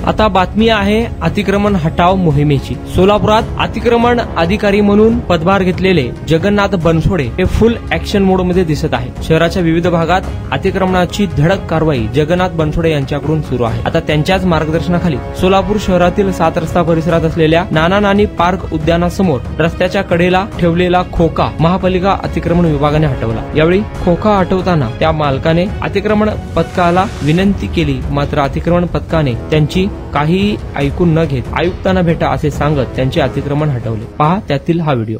आता बातमी आहे अतिक्रमण हटाव मोहिमेची। सोलापुरात अतिक्रमण अधिकारी म्हणून पदभार घेतलेले जगन्नाथ बनसोडे हे फुल ऍक्शन मोड मध्ये दिसत आहेत। शहराच्या विविध भागात अतिक्रमणाची धडक कारवाई जगन्नाथ बनसोडे यांच्याकडून सुरू आहे। आता त्यांच्याच मार्गदर्शनाखाली सोलापूर शहरातील 7 रस्ता परिसरात असलेल्या नाना नानी पार्क उद्यानासमोर रस्त्याच्या कडेला ठेवलेला खोका महापालिका अतिक्रमण विभागाने हटवला। यावेळी खोका हटवताना त्या मालकाने अतिक्रमण पथकाला विनंती केली, मात्र अतिक्रमण पथकाने त्यांची काही ऐकून न घेत आयुक्तांना भेटा असे सांगत त्यांचे अतिक्रमण हटवले। पहा त्यातील हा व्हिडिओ।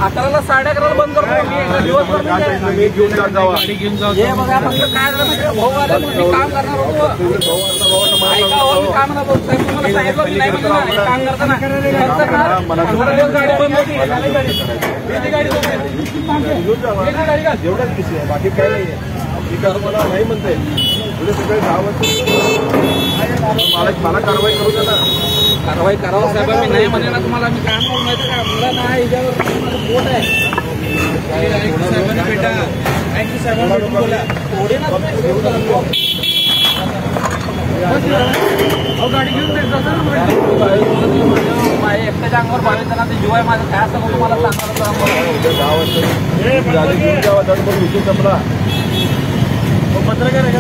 11ला 11:30 बंद करतो दिवसभर गाडी घेऊन जावा। हे बघा फक्त काय झालं भाऊ आले मी काम करणार होतो। ऐका हो मी काम ना बोलतोय तुम्हाला सांगितलं मी नाही म्हणलं काम करताना गाडी बंद होती। गाडी एवढंच किती आहे बाकी काय नाही आहे। मला नाही म्हणते तुझे सगळे गावात मला कारवाई करू द्या ना। कारवाई करावं साहेब मी नाही म्हणले ना तुम्हाला मी काम करून माहिती का मला नाही याच्यावर बोट आहे साहेबांना भेटा साहेबांना बोला थोडे ना गाडी घेऊन एकट्याच्या अंगावर 22 जणांचा जीव आहे माझं काय असं तुम्हाला सांगणार पत्रकार नाही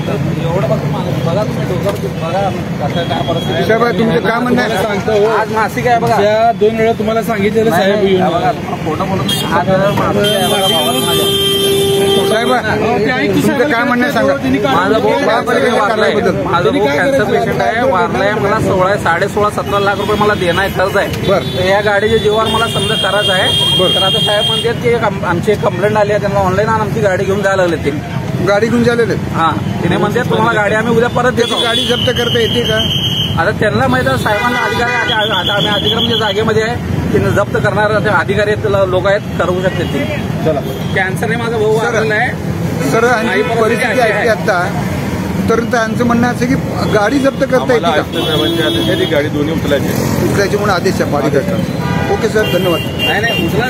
आम्ही एवढं बघा तुम्ही बघा काय परिस्थिती तुमचं काय म्हणणं आहे सांगतो। आज मासिक आहे बघा 2 वेळा तुम्हाला सांगितलेलं साहेब बघा फोटो बोलून आज साहेब तुमचं काय म्हणणं आहे सांगा। माझा भाऊ कॅन्सर पेशंट आहे वारलाय मला 16.5 17 लाख रुपये मला देणं आहे कर्ज आहे। तर या गाडीच्या जीवावर मला समजा करायचं आहे। तर आता साहेब म्हणतात की आमची एक कंप्लेंट आली आहे त्यांना ऑनलाईन आमची गाडी घेऊन जायला लागले ते गाडी घेऊन झालेले हा तिने म्हणते तुम्हाला गाडी आम्ही उद्या परत देतो। गाडी जप्त करता येते का आता त्यांना माहिती आहे साहेबांना अधिकारी आता आम्ही अतिक्रमणच्या जागेमध्ये आहे तिने जप्त करणार अधिकारी लोक आहेत करू शकते ते। चला कॅन्सरने माझा भाऊ वारलेला आहे सर आणि परिस्थिती आहे आता तर त्यांचं म्हणणं असं की गाडी जप्त करता येते गाडी दोन्ही उचलायची म्हणून आदेश आहे पालिकेचा। ओके सर धन्यवाद। नाही उचला